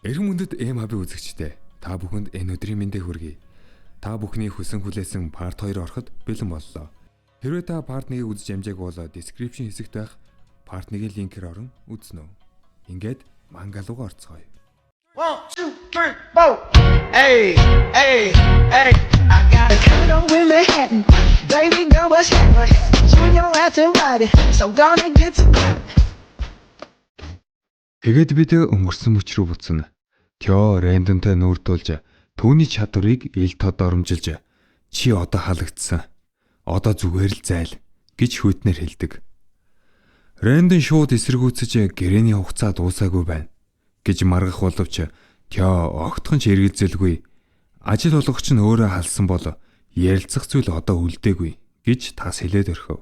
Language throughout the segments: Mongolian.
Эрхэм мөндөд MHB үзэгчдээ та бүхэнд энэ өдрийн мэндийг хүргэе. Та бүхний хүсэн хүлээсэн part 2 ороход бэлэн боллоо. Хэрвээ та part 1-ийг үзэж амжаагүй бол description хэсэгт байх part 1-ийн линкээр орон үзнэ. Ингээд мангалуугаа орцгоё. 1, 2, 3, 4. Hey, hey, hey. I got a condo in Manhattan. Baby girl, what's happening? You and your right to ride it. So gonna get to it. Тэгээд бид өнгөрсөн мөч рүү буцна. Тё рэндомтай нүүрдүүлж түүний чадварыг ил тод оромжилж чи одоо халагдсан. Одоо зүгээр л зайл гэж хүйтнэр хэлдэг. Рэндон шууд эсэргүүцэж гэрээний хугацаа дуусаагүй байна гэж маргах боловч тё огтхон ч эргэлзэлгүй. Ажил олгогч нь өөрөө халсан бол ярилцах зүйл одоо үлдээгүй гэж тас хэлээд өрхөв.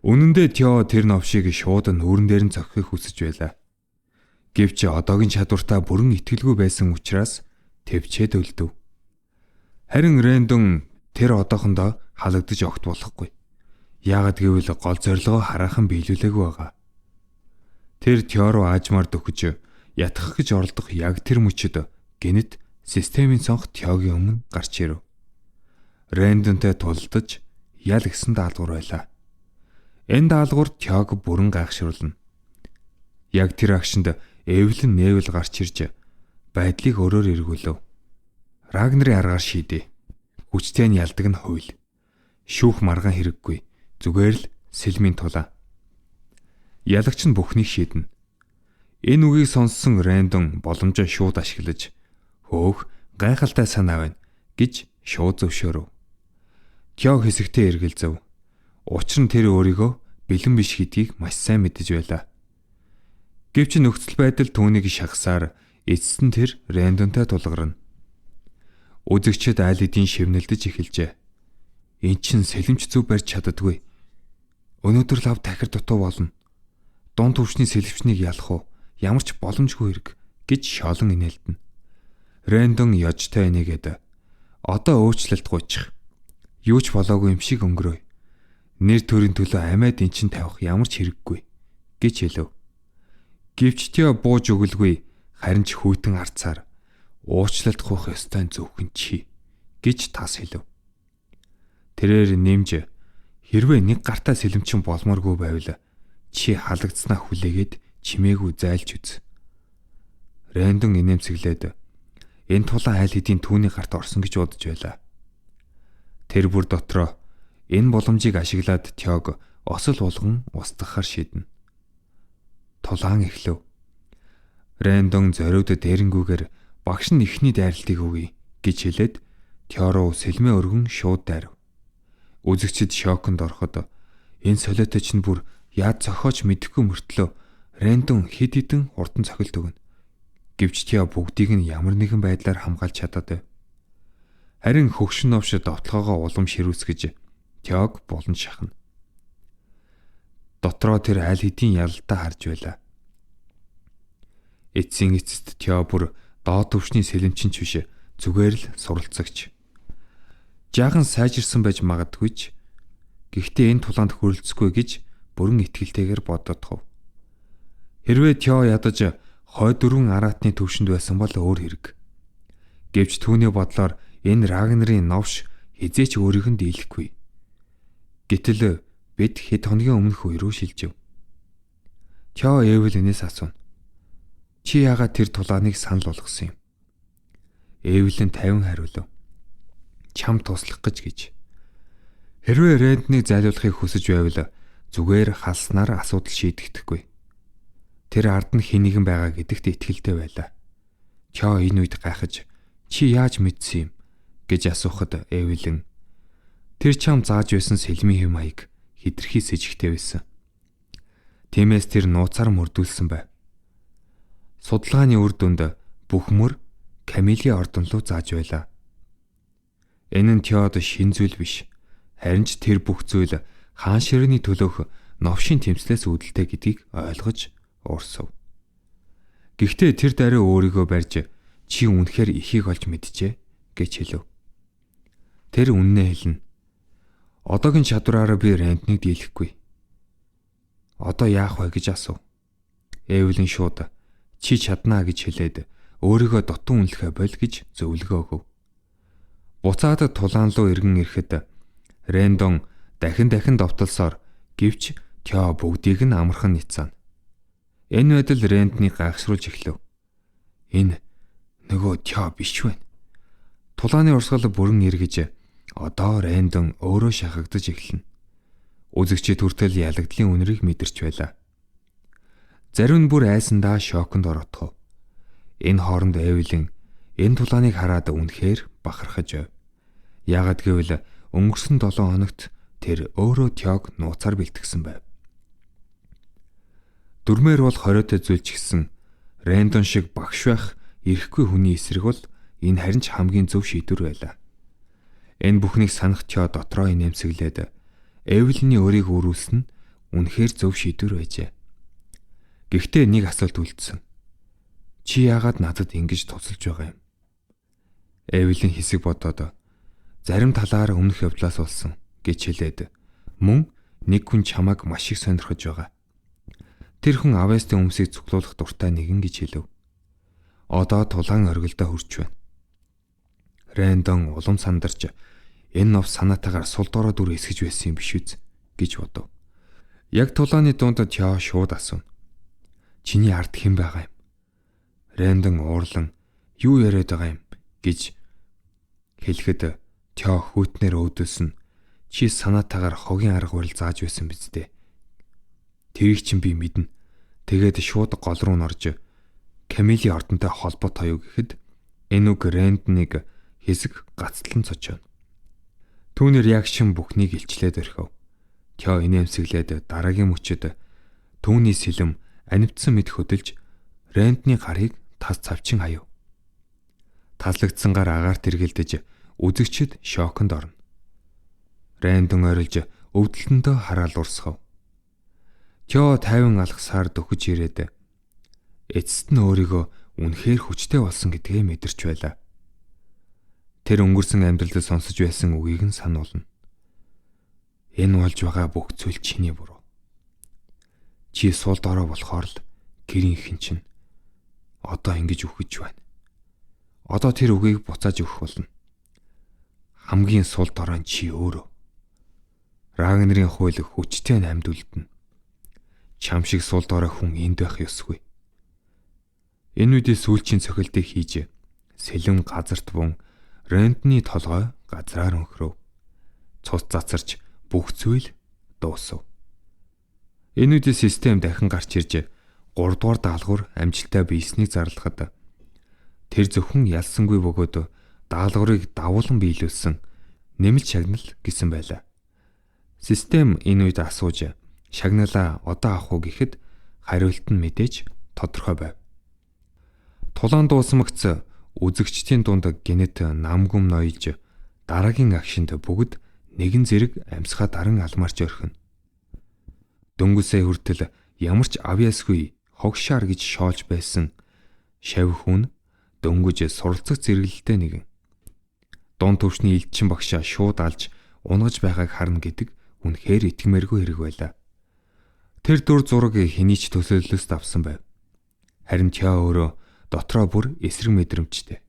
Үнэн дээр тё тэр новшийг шууд нүүрэн дээр нь зохихыг хүсэж байлаа. Гэвч одоогийн чадвартаа бүрэн итгэлгүй байсан учраас төвчээд өлдөв. Харин Рэндон тэр одоохондоо халагдаж огт болохгүй. Яагад гэвэл гол зорилгоо хараахан биелүүлээгүй байгаа. Тэр Тёроо аажмаар дөхөж ятгах гэж оролдох яг тэр мөчөд гинэт системийн цонх Тёгийн өмнө гарч ирэв. Рэндонтэй тулдаж ял гисэн даалгавар байлаа. Энэ даалгавар Тёг бүрэн гайхшруулна. Яг тэр агшинд Эвлэн нээвэл гарч ирж байдлыг өөрөөр эргүүлв. Рагнарын аргаар шийдэ. Хүчтэй нь ялдаг нь хууль. Шүүх маргаан хэрэггүй. Зүгээр л сэлмийн тулаа. Ялагч нь бүхнийг шийднэ. Энэ үгийг сонссон Рэндон боломжоо шууд ашиглаж хөөх гайхалтай санаа байна гэж шууд зөвшөөрөв. Тёг хэсэгтээ эргэлзэв. Учир нь тэр өөрийгөө бэлэн биш гэдгийг маш сайн мэдэж байлаа. Гэвч нөхцөл байдал түүнийг шахсаар эцэст нь тэр Рэндонтэй тулгарна. Үзэгчид аль хэдийн шивнэлдэж эхэлжээ. Эн чин сэлэмч зүв барьж чаддаггүй. Өнөөдөр лав тахир дутуу болно. Дунд төвчний сэлэмчнийг ялах уу? Ямар ч боломжгүй хэрэг гэж шоолон инээлдэнэ. Рэндон ёжтой энийгээд одоо өөчлөлт гуйчих. Юу ч болоогүй юм шиг өнгөрөөе. Нэр төрийн төлөө амиад эн чин тавих ямар ч хэрэггүй гэж хэлв. Гэвч Тё бууж өгөлгүй харин ч хүйтэн арцаар уучлалт гуйх ёстой зөвхөн чи гэж тас хэлв. Тэрээр нэмж хэрвээ нэг гартаа сэлэмчин болмооргүй байвал чи халагдсанаа хүлээгээд чимээгүй зайлж үз. Рэндон инээмсэглээд энэ тулаан аль хэдийн түүний гарт орсон гэж бодож байлаа. Тэр бүр дотроо энэ боломжийг ашиглаад Тёг осол болгон устгахаар шийднэ. Тулаан эхлэв. Рэндон зориуд дээрэнгүүгээр багш нь ихний дайралтыг өгье гэж хэлээд Тёроо сэлмээ өргөн шууд дайрав. Үзэгчид шоконд ороход энэ солиотой чинь бүр яаж зохиож мэдэхгүй мөртлөө Рэндон хэд хэдэн хурдан цохилт өгнө. Гэвч Тё бүгдийг нь ямар нэгэн байдлаар хамгаалж чадаад. Харин хөгшин новш довтлогоогоо улам ширүүцгэж Тёг болон шахна. Дотроо тэр аль хэдийн ялалтаа харж байлаа. Эцсийн эцэст Тё бүр доод төвшний сэлэмчин ч биш зүгээр л суралцагч. Жаахан сайжирсан байж магадгүй ч гэхдээ энэ тулаанд хүрэлцэхгүй гэж бүрэн итгэлтэйгээр боддогов. Хэрвээ Тё ядаж хой дөрвөн аратны төвшөнд байсан бол өөр хэрэг. Гэвч түүний бодлоор энэ Рагнарын новш хизээч өөрийг нь дийлэхгүй. Гэтэл бид хэд хоногийн өмнөх үе рүү шилжив. Тё Эвлэнээс асууна. Чи яагаад тэр тулааныг санал болгосон юм? Эвлэн 50 хариулв. Чам туслах гэж. Хэрвээ Рэнднийг зайлуулахыг хүсэж байвал зүгээр халснаар асуудал шийдэгдэхгүй. Тэр ард нь хэнийгэн байгаа гэдэгт итгэлтэй байлаа. Тё энэ үед гайхаж чи яаж мэдсэн юм гэж асуухад Эвлэн тэр чам зааж байсан сэлмийн хэм маяг хитрхи сэжигтэй байсан. Тиймээс тэр нууцаар мөрдүүлсэн байв. Судалгааны үр дүнд бүх мөр Камилийн ордон руу зааж байлаа. Энэ нь Тёд шин зүйл биш. Харин ч тэр бүх зүйл хаан ширээний төлөөх новшийн тэмцлээс үүдэлтэй гэдгийг ойлгож уурсав. Гэхдээ тэр даруй өөрийгөө барьж чи үнэхээр ихийг олж мэджээ гэж хэлв. Тэр үннээ хэлнэ. Одоогийн чадвараараа би Рэнднийг дийлэхгүй. Одоо яах вэ гэж асуув. Эвлэн шууд чи чаднаа гэж хэлээд өөрийгөө дутуу үнэлэхэ боль гэж зөвлөгөө өгөв. Буцаад тулаан руу эргэн ирэхэд Рэндон дахин довтолсоор гэвч Тё бүгдийг нь амархан нийцаана. Энэ байдал Рэнднийг гайхшруулж эхлэв. Энэ нөгөө Тё биш вэ? Тулааны урсгал бүрэн эргэж одоо Рэндон өөрөө шахагдаж эхэлнэ. Үзэгчид хүртэл ялагдлын үнэрийг мэдэрч байлаа. Зарим нь бүр айсандаа шоконд оротхов. Энэ хооронд Эвелин энэ тулааныг хараад үнэхээр бахархаж байв. Яагад гэвэл өнгөрсөн 7 хоногт тэр өөрөө Тёг нууцаар бэлтгэсэн байв. Дүрмээр бол хориотой зүйлч гисэн Рэндон шиг багш байх ирэхгүй хүний эсрэг бол энэ харин ч хамгийн зөв шийдвэр байлаа. Энэ бүхнийг санах Тё дотроо инээмсэглээд Эвелиний өөрийг өрүүлсэн нь үнэхээр зөв шийдвэр байжээ. Гэхдээ нэг асуулт үлдсэн. Чи яагаад надад ингэж тусалж байгаа юм? Эвелин хэсэг бодоод зарим талаар өмнөх явдлаас болсон гэж хэлээд мөн нэг хүн чамайг маш их сонирхож байгаа. Тэр хүн Авестын өмсийг цуглуулах дуртай нэгэн гэж хэлв. Одоо тулаан оргилдоо хүрч байна. Рэндон улам сандарч энэ нов санаатаагаар сул дорой дүр эсгэж байсан юм биш үз гэж бодов. Яг тулааны дунд Тё шууд асуув. Чиний ард хэн байгаа юм? Рэндон уурлан юу яриад байгаа юм гэж хэлэхэд Тё хүйтнэр өөдөөс нь чи санаатаагаар хогийн арга барил зааж байсан биз дээ. Тэрийг чинь би мэднэ. Тэгээд шууд гол руу норж Камилийн ордонтой холбоотой юу гэхэд энэ үг Рэнднийг хэсэг гацтлан цочооно. Түүний реакшн бүхнийг илчлээд орхив. Тё инээмсэглээд дараагийн мөчөд түүний сэлэм анивдсан мэд хөдөлж Рэндний гарыг тас цавчин хаяв. Таслагдсан гар агаар тэргэлдэж үзэгчид шоконд орно. Рэндон орилж өвдөлтөндөө хараал урсгав. Тё 50 алхасаар дөхөж ирээд эцэст нь өөрийгөө үнэхээр хүчтэй болсон гэдгээ мэдэрч байлаа. Тэр өнгөрсөн амьдралд сонсож байсан үгийг нь сануулна. Энэ болж байгаа бүх зүйл чиний буруу. Чи сул дорой болохоор л гэрийн хэн чинь одоо ингэж үхэж байна. Одоо тэр үгийг буцааж өгөх болно. Хамгийн сул дорой чи өөрөө. Рагнерийн хууль хүчтэй амьд үлдэнэ. Чам шиг сул дорой хүн энд байх ёсгүй. Энэ үедээ сүүлчийн цохилтыг хийж сэлэм газарт бун Рэндний толгой газраар өнхрөв. Цус цацарч бүх зүйл дуусав. Энэ үедээ систем дахин гарч ирж 3 дугаар даалгавар амжилттай биеснийг зарлахад тэр зөвхөн ялсангүй бөгөөд даалгаврыг давуулан биелүүлсэн нэмэлт шагнал гэсэн байлаа. Систем энэ үед асууж шагналаа одоо авах уу гэхэд хариулт нь мэдээж тодорхой байв. Тулаан дуусмагц үзэгчдийн дунд генет намгүм ноёлж дараагийн агшинд бүгд нэгэн зэрэг амьсгаа даран алмарч орхино. Дөнгөсөө хүртэл ямар ч авьяасгүй хогшаар гэж шоолж байсан шавь хүн дөнгөж суралцах зэрэглэлтэй нэгэн. Дун төвшний элчин багшаа шууд алж унгаж байгааг харна гэдэг үнэхээр итгэмээргүй хэрэг байлаа. Тэр дүр зураг хэний ч төсөөллөөс авсан байв. Харин Тё өөрөө дотроо бүр эсрэг мэдрэмжтэй.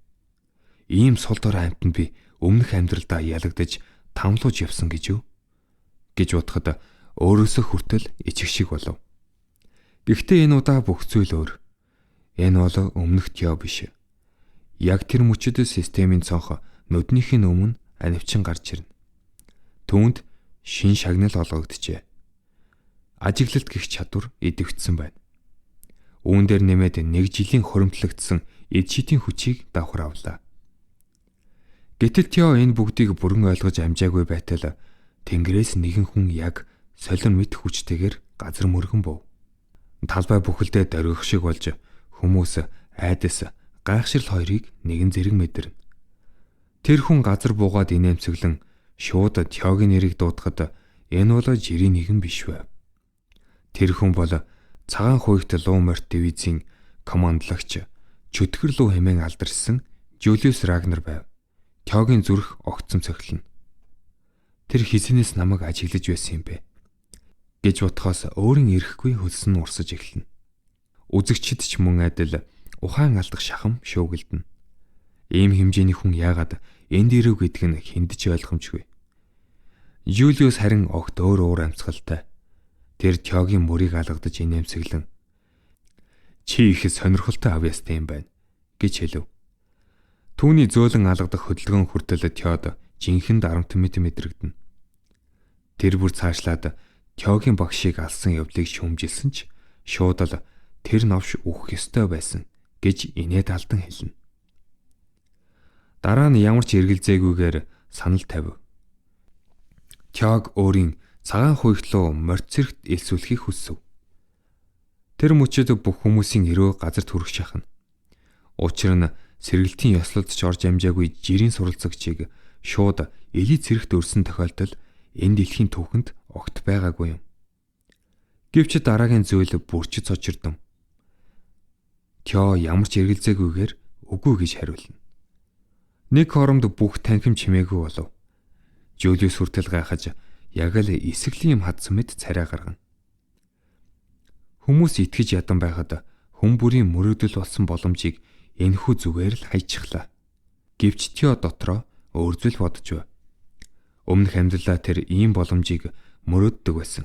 Ийм сул дорой амьтанд би өмнөх амьдралдаа ялагдаж тамлууж явсан гэж юу? гэж бодоход өөрөөсөө хүртэл ичиг шиг болов. Гэхдээ энэ удаа бүх зүйл өөр. Энэ бол өмнөх Тё биш. Яг тэр мөчөд системийн цонх нүднийхээ өмнө анивчин гарч ирнэ. Түүнд шин шагнал олгогджээ. Ажиглалт гэх чадвар идэвхжсэн байна. Үүн дээр нэмээд 1 жилийн хуримтлагдсан эд шидийн хүчийг давхар авлаа. Гэтэл Тё энэ бүгдийг бүрэн ойлгож амжаагүй байтал тэнгэрээс нэгэн хүн яг солон мэд хүчтэйгээр газар мөргөн бов. Талбай бүхэлдээ дөргөх шиг болж хүмүүс айдас гайхширл хоёрыг нэгэн зэрэг мэдэрнэ. Тэр хүн газар буугаад инээмсэглэн шууд Тёгийн нэрийг дуудахад энэ бол жирийн нэгэн биш байв. Тэр хүн бол цагаан хуйгт Луумерт дивизийн командлагч чөтгөр луу хэмээн алдарсан Жулиус Рагнер байв. Тёгийн зүрх огцом цохилно. Тэр хизэнээс намайг ажиглаж байсан юм бэ гэж бодхоос өөрийн ирэхгүй хөлсөн нь урсаж эхэлнэ. Үзэгчид ч мөн адил Ухаан алдах шахам шуугилдана. Ийм хэмжээний хүн яагаад энд ирэв гэдг нь хэндэж ойлгомжгүй. Жулиус харин огт уур амьсгалтай. Тэр Тёгийн мөрийг алгадаж инээмсэглэн "Чи их сонирхолтой авьяастай юм байна" гэж хэлв. Түүний зөөлөн алгадах хөдөлгөөн хүртэл Тёд жинхэнэ дарамт мэдрэгдэнэ. Тэр бүр цаашлаад Тёгийн багшийг алсан явдлыг шүүмжилсэн ч шууд л тэр новш үхэх ёстой байсан гэж инээд алдан хэлнэ. Дараа нь ямар ч эргэлзээгүйгээр санал тавив. Тёг өөрийн цагаан хуйгт руу морьт цэрэгт элсүүлэхийг хүсв. Тэр мөчөд бүх хүмүүсийн өрөө газарт хүрэх шахна. Учир нь сэргэлтийн ёслолд ч орж амжаагүй жирийн суралцагчийг шууд элий цэрэгт өрсөн тохиолдол энэ дэлхийн түүхэнд огт байгаагүй юм. Гэвч дараагийн зүйл бүрчид цочирдом. Тё ямар ч эргэлзээгүйгээр үгүй гэж хариулна. Нэг хоромд бүх танхим чимээгүй болов. Жулиус хүртэл гайхаж яг л эсэглийн юм хадсан мэт царай гаргана. Хүмүүс итгэж ядан байхад хүн бүрийн мөрөөдөл болсон боломжийг энэхүү зүгээр л хайчихлаа. Гэвч Тё дотроо өөр зүйл бодож байв. Өмнөх амьдралаа тэр ийм боломжийг мөрөөддөг байсан.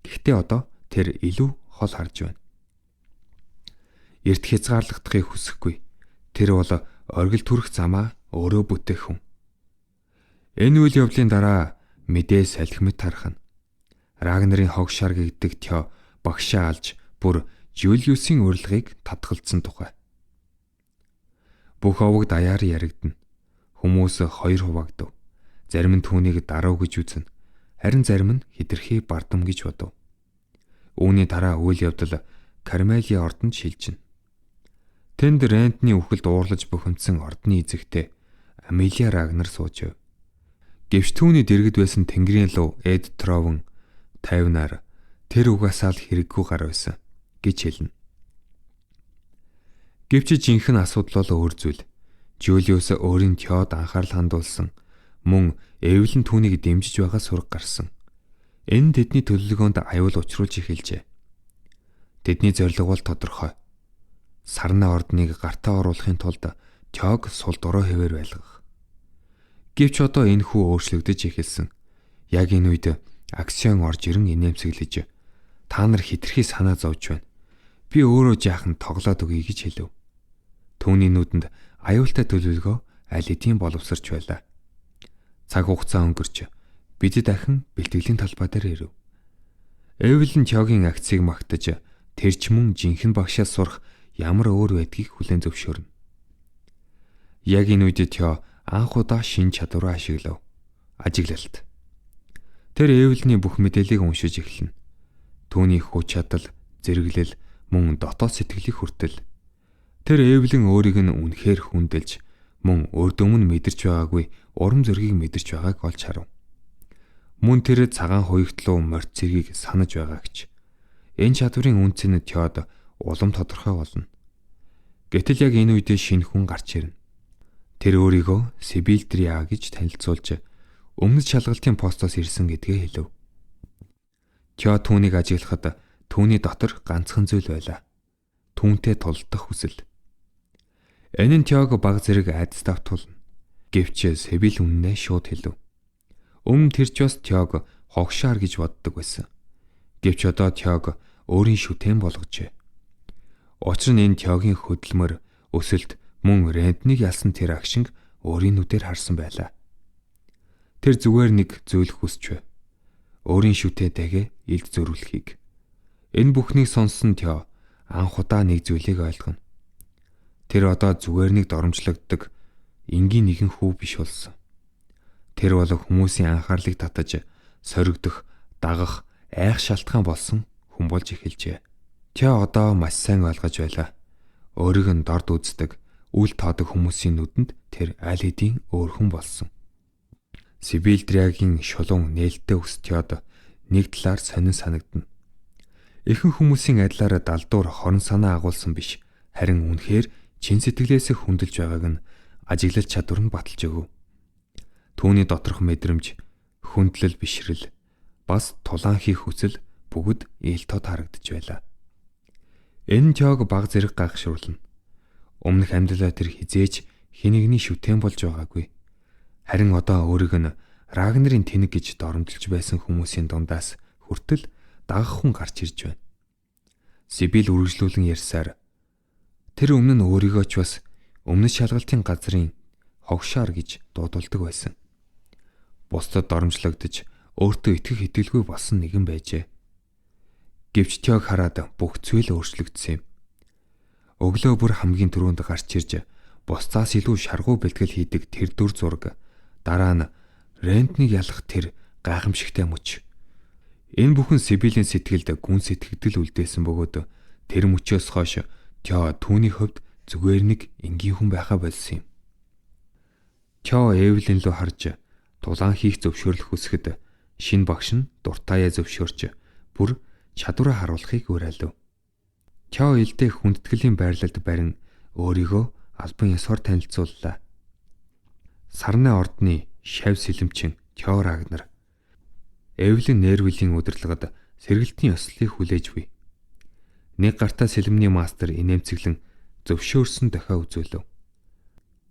Гэхдээ одоо тэр илүү хол харж байна. Эрт хязгаарлагдахыг хүсэхгүй. Тэр бол оргил түрэх замаа өөрөө бүтээх хүн. Энэ үйл явдлын дараа мэдээ салхимд тархана. Рагнарын хог шар гэдэг Тё багшаа алж бүр Жулиусын урилгыг татгалзсан тухай. Бүх овог даяар яригдана. Хүмүүс хоёр хуваагдав. Зарим нь түүнийг дарав гэж үзнэ. Харин зарим нь хэтэрхий бардам гэж бодов. Үүний дараа үйл явдал Кармелия ордонд шилжинэ. Тэнд Рентны үхэлд уурлаж бухимдсан ордны эзэгтэй Амелия Рагнар сууж байв. Гэвч түүний дэргэд байсан тэнгэрийн луу Эд Тровен тайвнаар тэр угаасаа л хэрэггүй гар байсан гэж хэлнэ. Гэвч жинхэнэ асуудал бол өөр зүйл. Жулиус өөрийн Тёд анхаарал хандуулсан мөн Эвлэн түүнийг дэмжиж байгаа сураг гарсан. Энэ тэдний төлөвлөгөөнд аюул учруулж эхэлжээ. Тэдний зорилго бол тодорхой. Сарна ордныг гартаа оруулахын тулд Тёг сул дорой хэвээр байлгах. Гэвч одоо энэ хүү өөрчлөгдөж эхэлсэн. Яг энэ үед Аксион орж ирэн инээмсэглэж "Та нар хитрхи санаа зовж байна. Би өөрөө жаахан тоглоод өгье" гэж хэлв. Түүний нүдэнд аюултай төлөвлөгөө аль хэдийн боловсрч байлаа. Цаг хугацаа өнгөрч бид дахин бэлтгэлийн талбай дээр ирэв. Эвлэн Тёгийн акцийг магтаж тэр ч мөн жинхэнэ багшаас сурах ямар өөр байдгийг хүлээн зөвшөөрнө. Яг энэ үед Тё анх удаа шин чадвараа ашиглав. Ажиглалт. Тэр Эвлэний бүх мэдээллийг уншиж эхэлнэ. Түүний хүч чадал, зэрэглэл мөн дотоод сэтгэлийг хүртэл. Тэр Эвлэн өөрийг нь үнэхээр хүндэлж мөн өрдөөмөн мэдэрч байгаагүй урам зоригийг мэдэрч байгааг олж харав. Мөн тэр цагаан хуйгтлуу морьт цэргийг санаж байгаагч. Энэ чадварын үнц нь Тёд улам тодорхой болно. Гэтэл яг энэ үед шинэ хүн гарч ирнэ. Тэр өөрийгөө Сибилдрия гэж танилцуулж өмнөд шалгалтын постоос ирсэн гэдгээ хэлв. Тё түүнийг ажиглахад түүний дотор ганцхан зүйл байлаа. Түүнтэй тулдах хүсэл. Энэ нь Тёг баг зэрэг айдас давтуулна. Гэвч Сибил үннээ шууд хэлв. Өмнө тэр ч бас Тёг хогшаар гэж боддог байсан. Гэвч одоо Тёг өөрийн шүтэн болгожээ. Учир нь энэ Тёгийн хөдөлмөр, өсөлт мөн Рентнийг ялсан тэр агшинг өөрийн нүдээр харсан байлаа. Тэр зүгээр нэг зүйл хүсч байв. Өөрийн шүтээтэйгээ илд зөрүүлэхийг. Энэ бүхнийг сонссон Тё анх удаа нэг зүйлийг ойлгоно. Тэр одоо зүгээр нэг доромжлогддог энгийн нэгэн хүү биш болсон. Тэр бол хүмүүсийн анхаарлыг татаж соригдох, дагах, айх шалтгаан болсон хүн болж эхэлжээ. Тё одоо маш сайн ойлгож байлаа. Өөрийг нь дорд үздэг, үл тоодог хүмүүсийн нүдэнд тэр аль хэдийн өөр хүн болсон. Сибилдриагийн шулуун нээлттэй өс Тёд нэг талаар сонин санагдана. Ихэнх хүмүүсийн адилаар далдуур хорон санаа агуулсан биш, харин үнэхээр чин сэтгэлээс хүндэлж байгааг нь ажиглал чадвар нь баталж өгөв. Түүний доторх мэдрэмж, хүндлэл бишрэл, бас тулаан хийх хүсэл бүгд ээлтод харагдаж байлаа. Энэ Тёг баг зэрэг гайхшруулна. Өмнөх амьдралаа тэр хизээж хинэгний шүтэн болж байгаагүй. Харин одоо өөрийг нь Рагнарын тэнэг гэж доромжилж байсан хүмүүсийн дундаас хүртэл дагах хүн гарч ирж байна. Сибил үргэлжлүүлэн ярьсаар тэр өмнө нь өөрийгөө ч бас өмнөд шалгалтын газрын хогшаар гэж дуудулдаг байсан. Бусдад доромжлогдож өөртөө итгэх итгэлгүй болсон нэгэн байжээ. Гэвч Тёг хараад бүх зүйл өөрчлөгдсөн юм. Өглөө бүр хамгийн түрүүнд гарч ирж бусдаас илүү шаргуу бэлтгэл хийдэг тэр дүр зураг дараа нь Ренднийг ялах тэр гайхамшигтай мөч. Энэ бүхэн Сибилийн сэтгэлд гүн сэтгэгдэл үлдээсэн бөгөөд тэр мөчөөс хойш Тё түүний хувьд зүгээр нэг энгийн хүн байхаа болсон юм. Тё Эвлин рүү харж тулаан хийх зөвшөөрлөх хүсгэд шин багш нь дуртаяа зөвшөөрч бүр чадвараа харуулахыг уриалав. Тё элдээ хүндэтгэлийн байрлалд барин өөрийгөө албан ёсоор танилцууллаа. Сарны ордны шав сэлэмчин Тё Рагнар Эвлин нервилийн удирдлагад сэргэлтийн ёслолыг хүлээж буй. Нэг гартаа сэлэмний мастер инээмцэглэн зөвшөөрсөн дохио үзүүлв.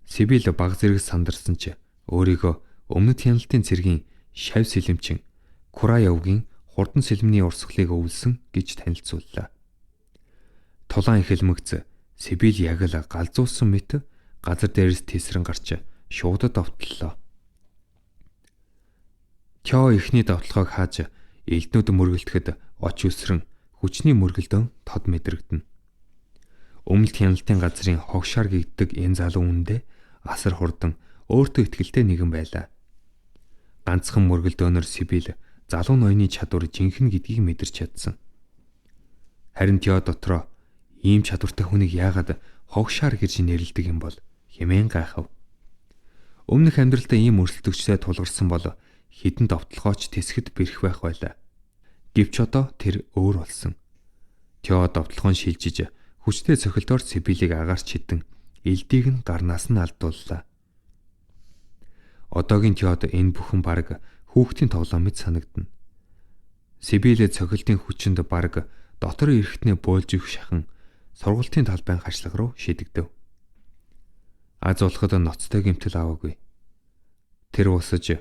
Сибил баг зэрэг сандарсан ч өөрийгөө өмнөд хяналтын цэргийн шав сэлэмчин Кураевгийн хурдан сэлэмний урсгалыг өвлсөн гэж танилцууллаа. Тулаан их элмэгц Сибил яг л галзуулсан мэт газар дээрээс тесрэн гарч шуудад давтлаа. Тё ихний давталгааг хааж элднүүд мөргөлдөд оч үсрэн хүчний мөргөлдөн тод мэдрэгдэнэ. Өмнөд хяналтын газрын хогшаар гэгддэг энэ залуу үндэ асар хурдан өөртөө ихтэй нэгэн байлаа. Ганцхан мөргөлдөөнөр Сибил залуу ноёны чадвар жинхэнэ гэдгийг мэдэрч чадсан. Харин Тё дотроо ийм чадвартай хүнийг яагаад хогшаар гэж нэрлэдэг юм бол хэмээн гайхав. Өмнөх амьдралдаа ийм өрсөлдөгчтэй тулгарсан бол хідэн довтлогооч тэсгэд бэрх байх байлаа. Гэвч одоо тэр өөр болсон. Тё довтлогоон шилжиж хүчтэй цохилдоор Сибилийг агаарч хитэн элдийг нь гарнаас нь алдууллаа. Одоогийн Тёд энэ бүхэн бараг хүүхдийн тоглоом мэт санагдана. Сибил цохилтын хүчинд бараг дотор эрэхтнээ боолж их шахан сургалтын талбайн хашлаг руу шидэгдэв. Аз улахад ноцтой гэмтэл аваагүй. Тэр усаж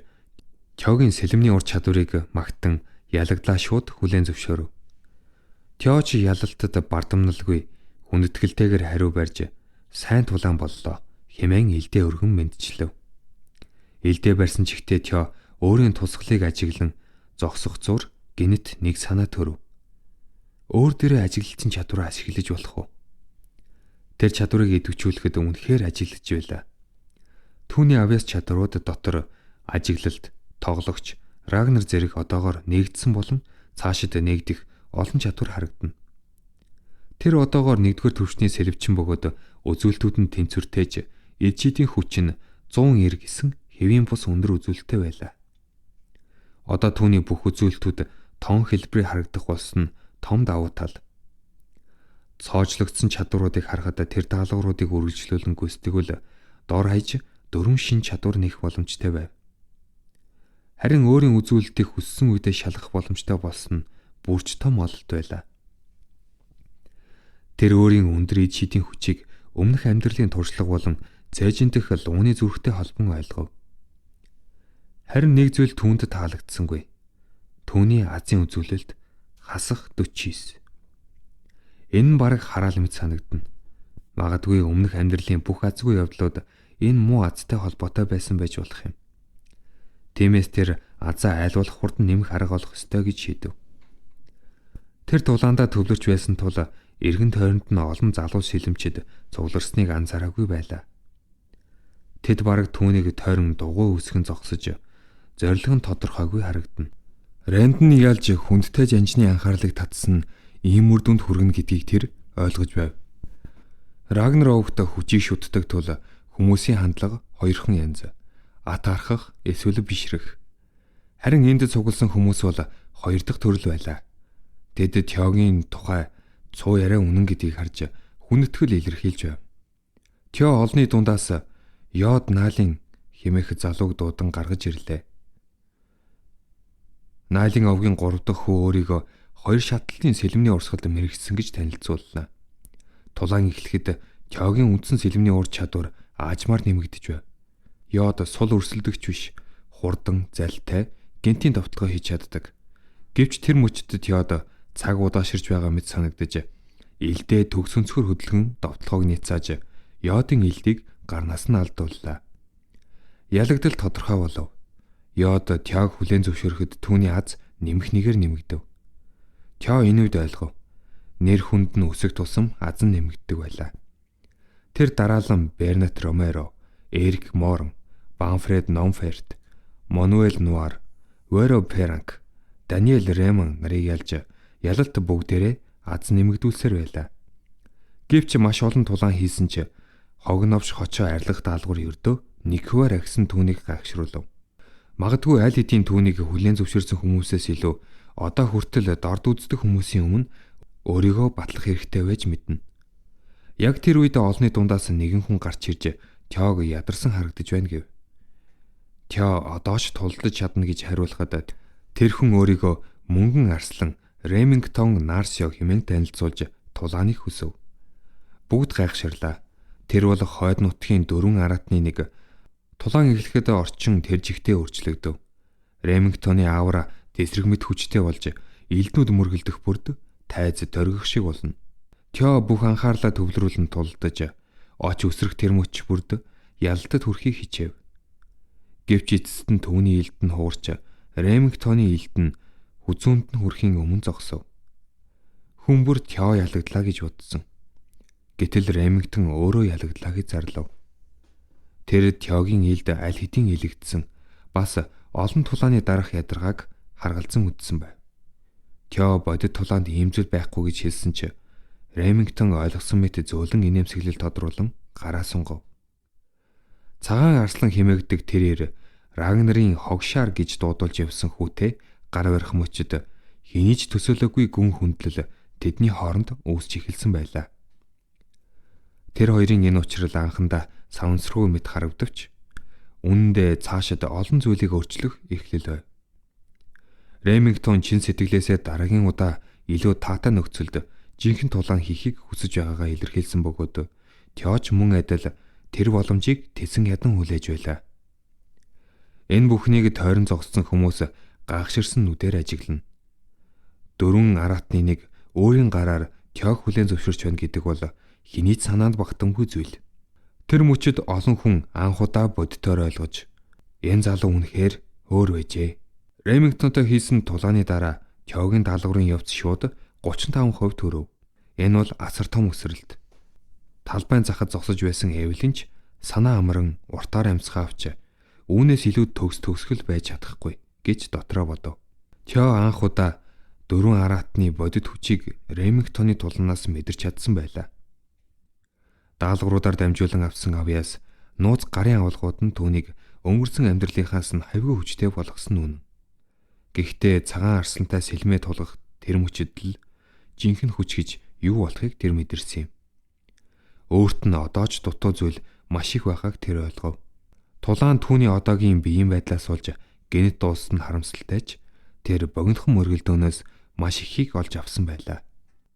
Тёгийн сэлэмний ур чадварыг магтан ялагдлаа шууд хүлээн зөвшөөрөв. Тё ч ялалтад бардамналгүй хүндэтгэлтэйгээр хариу барьж сайн тулаан боллоо хэмээн элдээ өргөн мэдчилв. Элдээ барьсан чигтээ Тё өөрийн тусгалыг ажиглан зогсох зур гинэт нэг санаа төрөв. Өөр дээрээ ажиглалтын чадвараа ашиглаж болох уу? Тэр чадварыг идэвхжүүлэхэд үнэхээр ажиглаж байлаа. Түүний авьяас чадрууд дотор ажиглалт, тоглогч, Рагнар зэрэг одоогоор нэгдсэн болон цаашид нэгдэх олон чадвар харагдана. Тэр одоогоор нэгдүгээр төвчний сэлвчин бөгөөд үзүүлэлтүүд нь тэнцвэртэйж эд шидийн хүч нь 190 гэсэн хэвийн бус өндөр үзүүлэлттэй байлаа. Одоо түүний бүх үзүүлэлтүүд тон хэлбэрээр харагдах болсон нь том давуу тал. Цоожлогдсон чадваруудыг харахад тэр даалгавруудыг үргэлжлүүлэн гүйцэтгэвэл дор хаяж 4 шин чадвар нэх боломжтой байв. Харин өөрийн үзүүлэлтийг хүссэн үедээ шалгах боломжтой болсон нь бүрч том ололт байлаа. Тэр өөрийн өндөр эд шидийн хүчийг өмнөх амьдралын туршлага болон цээжин дэх лууны зүрхтэй холбон ойлгов. Харин нэг зүйл түүнд таалагдсангүй. Түүний азийн үзүүлэлт хасах 49. Энэ нь бараг хараал мэт санагдана. Магадгүй өмнөх амьдралын бүх азгүй явдлууд энэ муу азтай холбоотой байсан байж болох юм. Тиймээс тэр азаа айлуулах хурдан нэмэх арга олох ёстой гэж шийдэв. Тэр тулаандаа төвлөрч байсан тул эргэн тойронд нь олон залуу сэлэмчид цугларсныг анзаараагүй байлаа. Тэд бараг түүнийг тойрон дугуй үсгэн зогсож, зориг нь тодорхойгүй харагдана. Рэндэн ялж хүндтэй жанжны анхаарлыг татсан ийм үр дүнд хүргэнэ гэдгийг тэр ойлгож байв. Рагнар овогт хүчийг шүтдэг тул хүмүүсийн хандлага хоёрхан янз. Атаархах эсвэл бишрэх. Харин энд цугласан хүмүүс бол хоёр дахь төрөл байлаа. Тэд Тёгийн тухай цуу яриа үнэн гэдгийг харж хүндэтгэл илэрхийлж байв. Тё олны дундаас Йод Наалын хэмээх залууг дуудан гаргаж ирлээ. Наалын овгийн 3 дахь хүү өөрийгөө хоёр шатлалтын сэлэмний урсгалд мэрэгсэн гэж танилцууллаа. Тулаан эхлэхэд Тёгийн үндсэн сэлмний ур чадвар аажмаар нэмэгдэж байв. Йод сул өрсөлдөгч биш, хурдан, залтай, гинтийн довтлогоо хийж чаддаг. Гэвч тэр мөчдөд Йод цаг удааширч байгаа мэт санагдаж, илдээ төгсөнцгөр хөдөлгөн довтлогоог няцааж, Йодын илдийг гарнаас нь алдууллаа. Ялагдал тодорхой болов. Йод Тёг хүлээн зөвшөөрөхөд түүний аз нэмэх нэгээр нэмэгдэв. Тё энэ үед ойлгов. Нэр хүнд нь өсөх тусам аз нь нэмэгддэг байлаа. Тэр дараалан Бернат Ромеро, Эрик Морн, Банфред Номферт, Мануэл Нуар, Веро Перанк, Даниэл Ремон нарыг ялж ялалт бүгдээрээ аз нэмэгдүүлсээр байлаа. Гэвч маш олон тулаан хийсэн ч хогновш хочоо арилгах даалгавар өрдөө нэгхвээр агсан түүнийг гайхшруулв. Магадгүй аль хэдийн түүнийг хүлээн зөвшөөрсөн хүмүүсээс илүү одоо хүртэл дорд үздэг хүмүүсийн өмнө өөрийгөө батлах хэрэгтэй байж мэднэ. Яг тэр үед олонний дундаас нэгэн хүн гарч ирж Тёг ядарсан харагдаж байна гэв. Тё одооч тулдаж чадна гэж хариулахад тэр хүн өөрийгөө мөнгөн арслан Ремингтон Нарсио хэмээн танилцуулж тулааныг хүсв. Бүгд гайхширлаа. Тэр бол хойд нутгийн 4 аратны нэг. Тулаан эхлэхэд орчин тэр жигтэй өөрчлөгдөв. Ремингтоны аавра тесрэг мэд хүчтэй болж элднүүд мөргөлдөх бүрд тайз дөргих шиг болно. Тё бүх анхаарлаа төвлөрүүлэн тулдаж оч өсрөх тэр мөч бүрд ялалтад хүрэхийг хичээв. Гэвч эцэст нь түүний элд нь хуурч Ремингтоны элд нь хүзүүнд нь хүрэхийн өмнө зогсов. Хүмүүр Тё ялагдлаа гэж бодсон. Гэтэл Ремингтон өөрөө ялагдлаа гэж зарлав. Тэр Тёгийн элд аль хэдийн илэгдсэн бас олон тулааны дарах ядаргааг харгалзан үдсэн байв. Тё бодит тулаанд ийм зүйл байхгүй гэж хэлсэн ч Ремингтон ойлгосон мэт зөөлөн инээмсэглэл тодруулан гараа сунгав. Цагаан арслан хэмээгдэг тэрээр Рагнарын хогшаар гэж дуудуулж явсан хүүтэй гар барих мөчөд хэний ч төсөөлөөгүй гүн хүндлэл тэдний хооронд үүсч эхэлсэн байлаа. Тэр хоёрын энэ учрал анхандаа савнсруу мэт харагдавч үнэндээ цаашид олон зүйлийг өөрчлөх эхлэл байв. Ремингтон чин сэтгэлээсээ дараагийн удаа илүү таатай нөхцөлд жинхэнэ тулаан хийхийг хүсэж байгаагаа илэрхийлсэн бөгөөд Тёч мөн адил тэр боломжийг тэсэн ядан хүлээж байлаа. Энэ бүхнийг тойрон зогссон хүмүүс гайхширсан нүдээр ажиглана. 4 аратны нэг өөрийн гараар Тёг хүлээн зөвшөөрч байна гэдэг бол хэний ч санаанд багтамгүй зүйл. Тэр мөчөд олон хүн анх удаа бодитоор ойлгож энэ залуу үнэхээр өөр байжээ. Ремингтонтой хийсэн тулааны дараа Тёгийн даалгаврын явц шууд 35% төрөв. Энэ бол асар том өсрэлт. Талбайн захад зогсож байсан Эвелинч санаа амран уртаар амьсгаа авч үүнээс илүү төгсгөл байж чадахгүй гэж дотроо бодов. Тё анх удаа 4 аратны бодит хүчийг Ремингтоны тулаанаас мэдэрч чадсан байлаа. Даалгавруудаар дамжуулан авсан авьяас нууц гарын агуулгууд нь түүнийг өнгөрсөн амьдралынхаас нь хавьгүй хүчтэй болгосон үнэн. Гэхдээ цагаан арслантай сэлмээ тулгах тэр мөчөд л жинхэнэ хүч гэж юу болохыг тэр мэдэрсэн юм. Өөрт нь одоо ч дутуу зүйл маш их байгааг тэр ойлгов. Тулаан түүний одоогийн биеийн байдлаас болж генет дууссан харамсалтайч тэр богинохон мөргөлдөөнөөс маш ихийг олж авсан байлаа.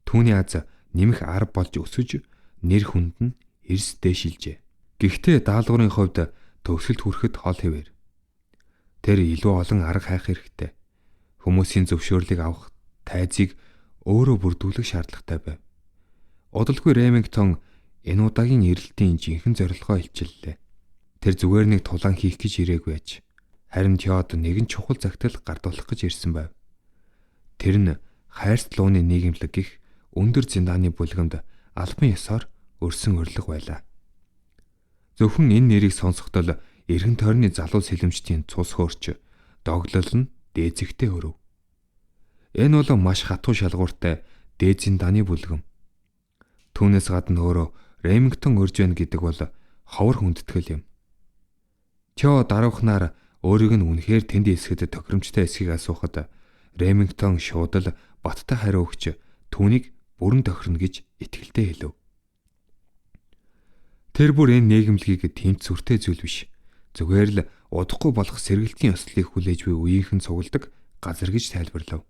Түүний аз нэмэх арга болж өсөж нэр хүнд нь эрс дээшилжээ. Гэхдээ даалгаврын хувьд төгсөлд хүрэхэд хол хэвээр. Тэр илүү олон арга хайх хэрэгтэй. Хүмүүсийн зөвшөөрлийг авах тайзыг өөрөө бүрдүүлэх шаардлагатай байв. Удалгүй Ремингтон энэ удаагийн эрэлтийн жинхэнэ зорилгоо илчиллээ. Тэр зүгээр нэг тулаан хийх гэж ирээгүй аж. Харин Тёд нэгэн чухал загтал гардуулах гэж ирсэн байв. Тэр нь хайрт лууны нийгэмлэг гих өндөр зиндааны бүлгэмд албан ёсоор өрсөн өрлөг байлаа. Зөвхөн энэ нэрийг сонсохдол эргэн тойрны залуу сэлэмчдийн цус хөөрч доглол нь дээзэгтэй өрөв. Энэ бол маш хатуу шалгууртай дээд зиндааны бүлгэм. Түүнээс гадна өөрөө Ремингтон өрж байна гэдэг бол ховор хүндэтгэл юм. Тё даруухнаар өөрийг нь үнэхээр тэнд эсгэд тохиромжтой эсхийг асуухад Ремингтон шууд л баттай хариу өгч түүнийг бүрэн тохирно гэж итгэлтэй хэлв. Тэр бүр энэ нийгэмлэгийг тэмц сүртэй зүйл биш. Зүгээр л удахгүй болох сэргэлтийн ёслолыг хүлээж буй үеийнхэн цугладаг газар гэж тайлбарлав.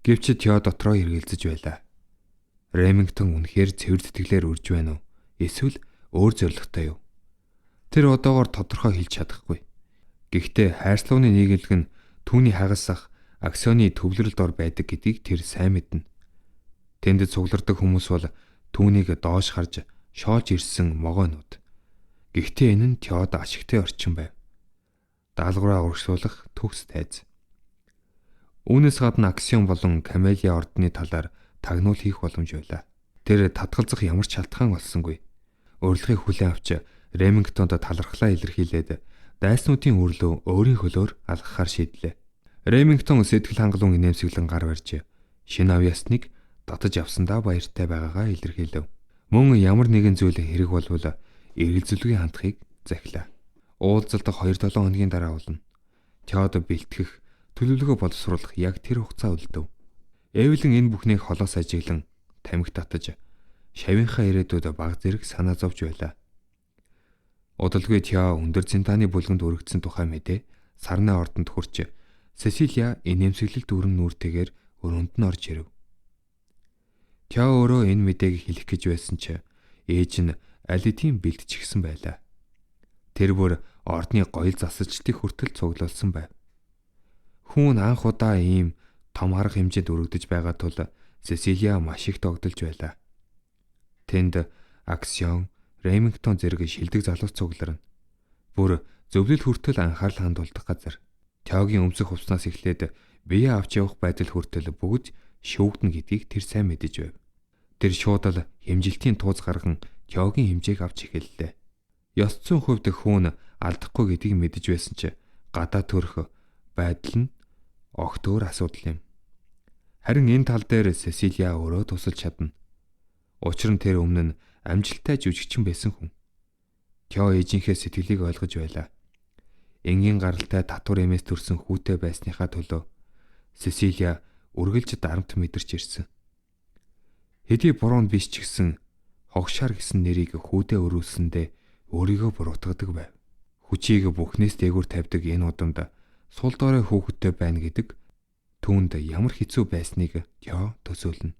Гэвч Тё дотроо эргэлзэж байлаа. Ремингтон үнэхээр цэвэр тэтгэлээр үрж байна уу? Эсвэл өөр зорилготой юу? Тэр одоогоор тодорхой хэлж чадахгүй. Гэхдээ хайрцлууны нийгэмлэг нь түүний хагасах аксионы төвлөрөлд ор байдаг гэдгийг тэр сайн мэднэ. Тэнд цуглардаг хүмүүс бол түүнийг доош харж шоолж ирсэн могойнууд. Гэхдээ энэ нь Теод ашигтай орчин байв. Даалгавраа урагшуулах төгс тайз. Үүнээс гадна аксион болон Камелия ордны талаар тагнуул хийх боломж байлаа. Тэр татгалзах ямар ч шалтгаан олсонгүй. Урилгыг хүлээн авч Ремингтонд талархлаа илэрхийлээд дайснуудын үрлөө өөрийн хөлөөр алгахаар шийдлээ. Ремингтон сэтгэл хангалуун инээмсэглэн гар барьж шинэ авьяасныг татаж авсандаа баяртай байгаагаа илэрхийлэв. Мөн ямар нэгэн зүйл хэрэг болвол эргэлзүүлгийн хандахыг захилаа. Уулзалт 2-7 хоногийн дараа болно. Теод бэлтгэх, төлөвлөгөө боловсруулах яг тэр хугацаа үлдэв. Эвлэн энэ бүхнийг холоос ажиглан тамхи татаж шавийнхаа ирээдүйд баг зэрэг санаа зовж байлаа. Удалгүй Тео өндөр зиндааны бүлгэнд өргөдсөн тухай мэдээ сарны ордонд хүрч Сесилия инээмсэглэлт дүрэн нүүртэйгээр өрөөнд нь орж ирэв. Тео өөрөө энэ мэдээг хэлэх гэж байсан ч ээж нь алидийн бэлтчихсэн байлаа. Тэр бүр ордны гоёл засалчдыг хүртэл цуглуулсан байв. Хүн анх удаа ийм том арга хэмжээнд өргөдөж байгаа тул Сесилия маш их догдолж байлаа. Тэнд аксион, Ремингтон зэрэг шилдэг залуус цугларна. Бүр зөвлөл хүртэл анхаарал хандуулдаг газар. Теогийн өмсөх хувцснаас эхлээд бие авч явах байдал хүртэл бүгд шүүгдэн гэдгийг тэр сайн мэдэж байв. Тэр шууд л хэмжилтийн тууз гарган Теогийн хэмжээг авч эхэллээ. Ёс зүйн хувьд хүн алдахгүй гэдгийг мэдэж байсан ч гадаа төрөх байдал нь огт өөр асуудал юм. Харин энэ тал дээр Сесилия өөрөө тусалж чадна. Учир нь тэр өмнө нь амжилттай жүжигчин байсан хүн. Тео ээжийнхээ сэтгэлийг ойлгож байлаа. Энгийн гаралтай татвар эмээс төрсэн хүүтэй байсныхаа төлөө Сесилия үргэлж дарамт мэдэрч ирсэн. Хэдий буруу биш ч гэсэн хогшаар гэсэн нэрийг хүүдээ өрүүлсэндээ өөрийгөө буруутгадаг байв. Хүчийг бүхнээс дээгүүр тавьдаг энэ удамд сул дорой хүүхэдтэй байна гэдэг түүнд ямар хэцүү байсныг Тео төсөөлнө.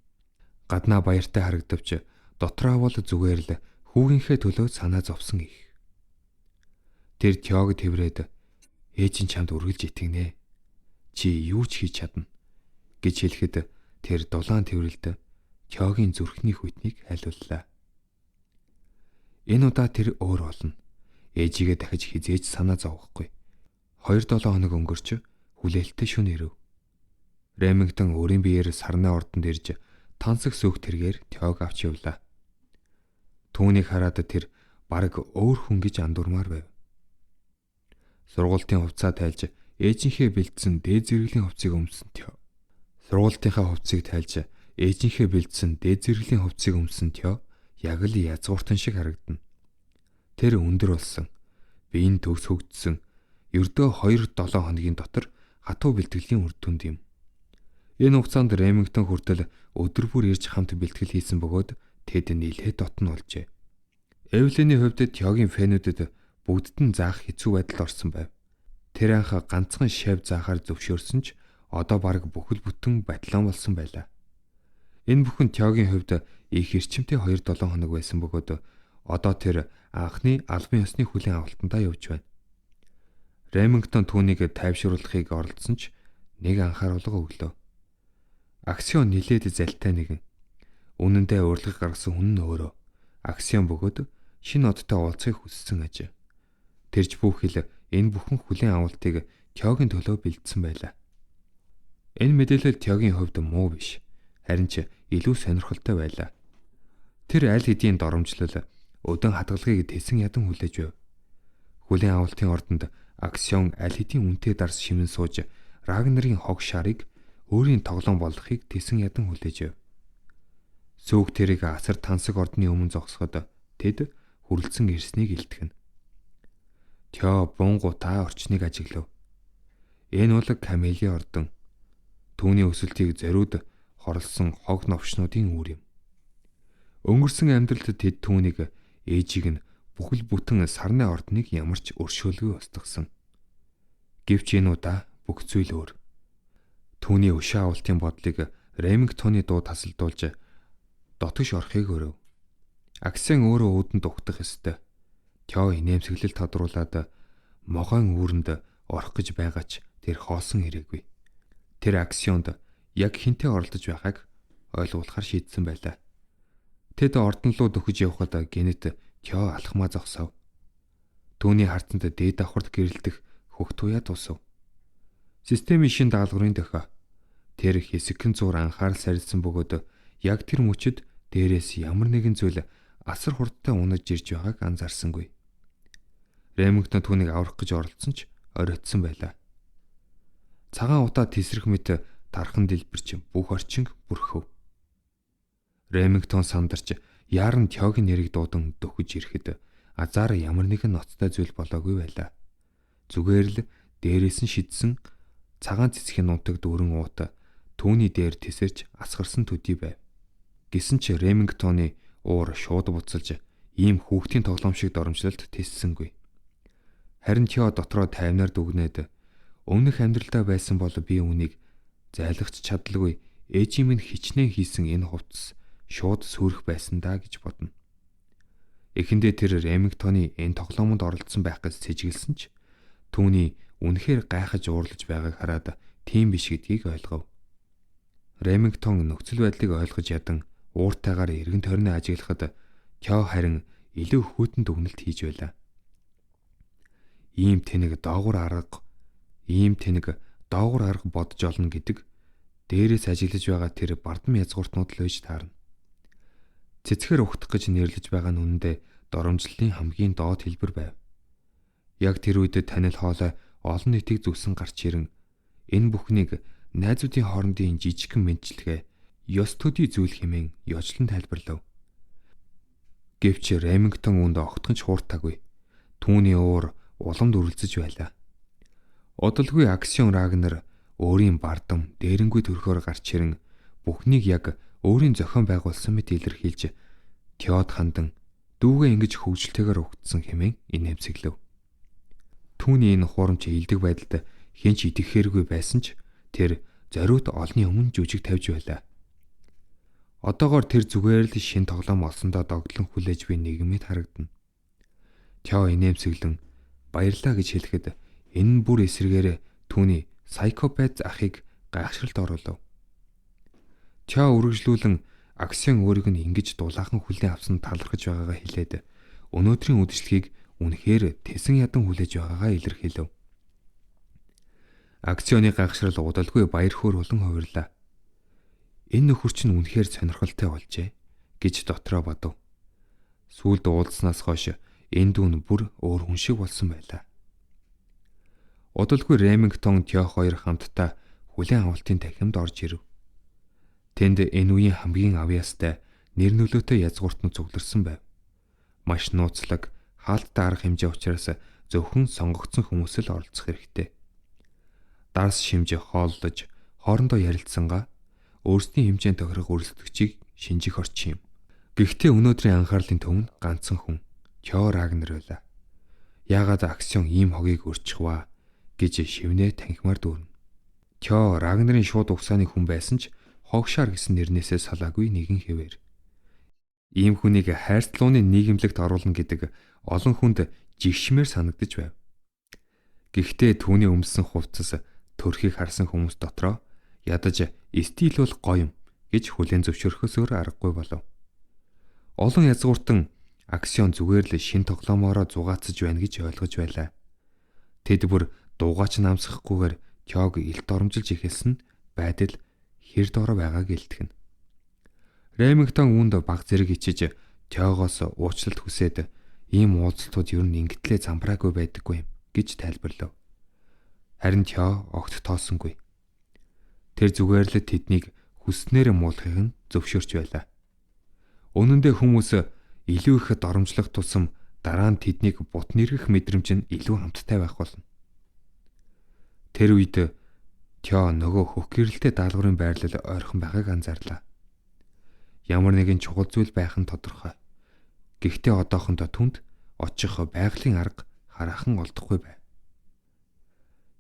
Гаднаа баяртай харагдавч дотроо бол зүгээр л хүүгийнхээ төлөө санаа зовсон их. Тэр Теог тэврээд ээж нь чамд үргэлж итгэнэ. Чи юу ч хийж чадна гэж хэлэхэд тэр дулаан тэврэлд Теогийн зүрхний хүйтнийг хайлууллаа. Энэ удаа тэр өөр болно. Ээжигээ дахиж хизээж санаа зовхгүй. 2-7 хоног өнгөрч хүлээлттэй шөнө ирэв. Ремингтон өөрийн биеэр сарны ордонд ирж тансаг сүх тэргээр Теог авч явлаа. Түүнийг хараад тэр бараг өөр хүн гэж андуурмаар байв. Сургуулийн хувцас тайлж ээжийнхээ бэлдсэн дээд зэрэглэлийн хувцсыг өмсөн Тео. Сургуулийнхаа хувцсыг тайлж ээжийнхээ бэлдсэн дээд зэрэглэлийн хувцсыг өмсөн Тео яг л язгууртан шиг харагдана. Тэр өндөр болсон, биеийн төгс хөгжсөн, ердөө 2-7 хоногийн дотор хатуу бэлтгэлийн үр дүнд юм. Энэ хугацаанд Ремингтон хүртэл өдөр бүр ирж хамт бэлтгэл хийсэн бөгөөд тэд нийлээ дотн олжээ. Эвлиний хувьд Теогийн фэнүүдэд бүгдд нь заах хэцүү байдалд орсон байв. Тэр анх ганцхан шав заахаар зөвшөөрсөн ч одоо бараг бүхэл бүтэн батлан болсон байлаа. Энэ бүхэн Теогийн хувьд их эрчимтэй 2-7 хоног байсан бөгөөд одоо тэр анхны албан ёсны хүлээн авалтандаа явж байна. Ремингтон түүнийг тайвшруулахыг оролдсон ч нэг анхааруулга өглөө. Аксион нилээд залтай нэгэн. Үнэндээ урилга гаргасан хүн нь өөрөө. Аксион бөгөөд шинэ одтой уулзахыг хүссэн аж. Тэрж бүхэл энэ бүхэн хүлээн авалтыг Теогийн төлөө бэлдсэн байлаа. Энэ мэдээлэл Теогийн хувьд муу биш. Харин ч илүү сонирхолтой байлаа. Тэр аль хэдийн доромжлол өдөн хадгалгыг тэсэн ядан хүлээж байв. Хүлээн авалтын ордонд Аксион аль хэдийн үнэтэй дарс шимэн сууж Рагнарын хог шарыг өөрийн тоглоом болгохыг тэсэн ядан хүлээж байв. Сүүг тэрийг асар тансаг ордны өмнө зогсоход тэд хүрлцэн ирснийг илтгэнэ. Тео бунгутаа орчныг ажиглав. Энэ бол Камелия ордон. Түүний өсөлтийг зориуд хорлсон хог новшнуудын үр юм. Өнгөрсөн амьдралд тэд түүнийг ээжийг нь бүхэл бүтэн сарны ордныг ямар ч өршөөлгүй устгасан. Гэвч энэ удаа бүх зүйл өөр. Түүний өшөө авалтын бодлыг Ремингтоны дуу тасалдуулж дотогш орохыг өрөв. Аксион өөрөө уудан дугтах ёстой. Тё инээмсэглэл тодруулаад могоон үүрэнд орох гэж байгаа ч тэр хоосон ирээгүй. Тэр Аксионд яг хинтээ оролдож байгааг ойлгуулахар шийдсэн байлаа. Тэд ордон руу дөхөж явхад гинэт Тё алхмаа зогсов. Түүний хартанд дээд давхарт гэрэлтэх хөх туяа тусав. Системийн шин даалгаврын дохио. Тэр хэсэгхэн зур анхаарал сарилсан бөгөөд яг тэр мөчөд дээрээс ямар нэгэн зүйл асар хурдтай унаж ирж байгааг анзаарсангүй. Ремингтон түүнийг аврах гэж оролдсон ч оройтсон байлаа. Цагаан утаа тесрэх мэт тархан дэлбэрч бүх орчин бүрхөв. Ремингтон сандарч яаран Тёгийн нэрийг дуудан дөхөж ирэхэд азаар ямар нэгэн ноцтой зүйл болоогүй байлаа. Зүгээр л дээрээс нь шидсэн цагаан цэцгийн нутаг дүүрэн уут түүний дээр тесэрч асгарсан төдий байв. Гэсэн ч Ремингтоны уур шууд буцалж ийм хүүхдийн тоглоом шиг доромжлолд тэссэнгүй. Харин Тё дотроо тайвнаар дүгнээд өмнөх амьдралдаа байсан бол би үүнийг зайлгч чадалгүй ээжийн минь хичнээн хийсэн энэ хувцас шууд сүрэх байсан даа гэж бодно. Эхэндээ тэр Ремингтоны энэ тоглоомонд оролцсон байх гэж сэжиглсэн ч түүний үнэхээр гайхаж уурлаж байгааг хараад тийм биш гэдгийг ойлгов. Ремингтон нөхцөл байдлыг ойлгож ядан ууртайгаар эргэн тойрны ажиглахад Тё харин илүү хүйтэн дүгнэлт хийж байлаа. Ийм тэнэг доогуур арга бодож олно гэдэг дээрээс ажиглаж байгаа тэр бардам язгууртнууд л байж таарна. Цэцгээр ухтах гэж нэрлэж байгаа нь үнэндээ доромжлолын хамгийн доод хэлбэр байв. Яг тэр үед танил хоолой олон нийтийг зүгсэн гарч ирэн энэ бүхнийг найзуудын хоорондын жижигхэн мэдлэгээ ёс төдий зүйл хэмээн ёжлон тайлбарлав. Гэвч Ремингтон үүнд огтхон ч хууртаагүй. Түүний уур уламд үргэлжлэж байлаа. Одолгүй Аксион Рагнер өөрийн бардам дээрэнгүй төрхөөр гарч ирэн бүхнийг яг өөрийн зохион байгуулсан мэт илэрхийлж Тёд хандан дүүгээ ингэж хөвгөлтэйгээр угтсан хэмээн инээмсэглэв. Түүний энэ хурамч илдэг байдалд хинч итгэхээргүй байсан ч тэр зориуд олны өмнө жүжиг тавьж байлаа. Одоогоор тэр зүгээр л шин тоглоом олсондоо догдлон хүлээж буй нийгмэд харагдана. Тё инээмсэглэн баярлаа гэж хэлэхэд энэ бүр эсрэгээр түүний сайкопат ахыг гайхшралд оруулав. Тё үргэлжлүүлэн Аксион өөрийг нь ингэж дулаахан хүлээн авсан талархаж байгаагаа хэлээд өнөөдрийн үдшилгийг үнэхээр тесэн ядан хүлээж байгаагаа илэрхийлв. Аксионы гайхшрал удалгүй баяр хөөр болон хувирлаа. Энэ нөхөр чинь үнэхээр сонирхолтой болжээ гэж дотроо бодов. Сүүлд уулзнаас хойш энэ дүүн бүр өөр хүн шиг болсон байлаа. Удалгүй Ремингтон Тё хоёр хамтдаа хүлээн авалтын танхимд орж ирэв. Тэнд энэ үеийн хамгийн авьяастай нэр нөлөөтэй язгууртнууд цугларсан байв. Маш нууцлаг, хаалттай арга хэмжээ учраас зөвхөн сонгогдсон хүмүүс л оролцох хэрэгтэй. Дарс шимж хооллож, хоорондоо ярилцсангаа өөрсдийн хэмжээнд тохирох өрсөлдөгчийг шинжих орчин юм. Гэхдээ өнөөдрийн анхаарлын төв нь ганцхан хүн, Тё Рагнер байлаа. Яагаад Аксион ийм хогийг өрчих вэ гэж шивнээ танхимаар дүүрнэ. Тё Рагнерын шууд угсааны хүн байсан ч Хогшаар гэсэн нэрнээсээ салаагүй нэгэн хэвээр. Ийм хүнийг хайрцлууны нийгэмлэгт оруулна гэдэг олон хүнд жигшмээр санагдаж байв. Гэхдээ түүний өмссөн хувцас төрхийг харсан хүмүүс дотроо ядаж стил бол гоё юм гэж хүлээн зөвшөөрөхөөс өөр аргагүй болов. Олон язгууртан Аксион зүгээр л шин тоглоомоороо зугаацж байна гэж ойлгож байлаа. Тэд бүр дуугаач намсахгүйгээр Тёг илт оромжилж эхэлсэн байдал хэр доороо байгааг илтгэнэ. Ремингтон үүнд баг зэрэг ичиж Тёгоос уучлалт хүсээд ийм уулзалтууд ер нь ингэтлээ замбраагүй байдаггүй юм гэж тайлбарлав. Харин Тё огт тоосонгүй. Тэр зүгээр л тэднийг хүснээр муулахыг нь зөвшөөрч байлаа. Үнэн дээр хүмүүс илүү их доромжлох тусам дараа нь тэднийг бут нэргэх мэдрэмж нь илүү хамттай байх болно. Тэр үед Тё нөгөө хөх гэрэлтэй даалгаврын байрлал ойрхон байгааг анзаарлаа. Ямар нэгэн чухал зүйл байх нь тодорхой. Гэхдээ одоохондоо түнд очих байгалийн арга хараахан олдохгүй байв.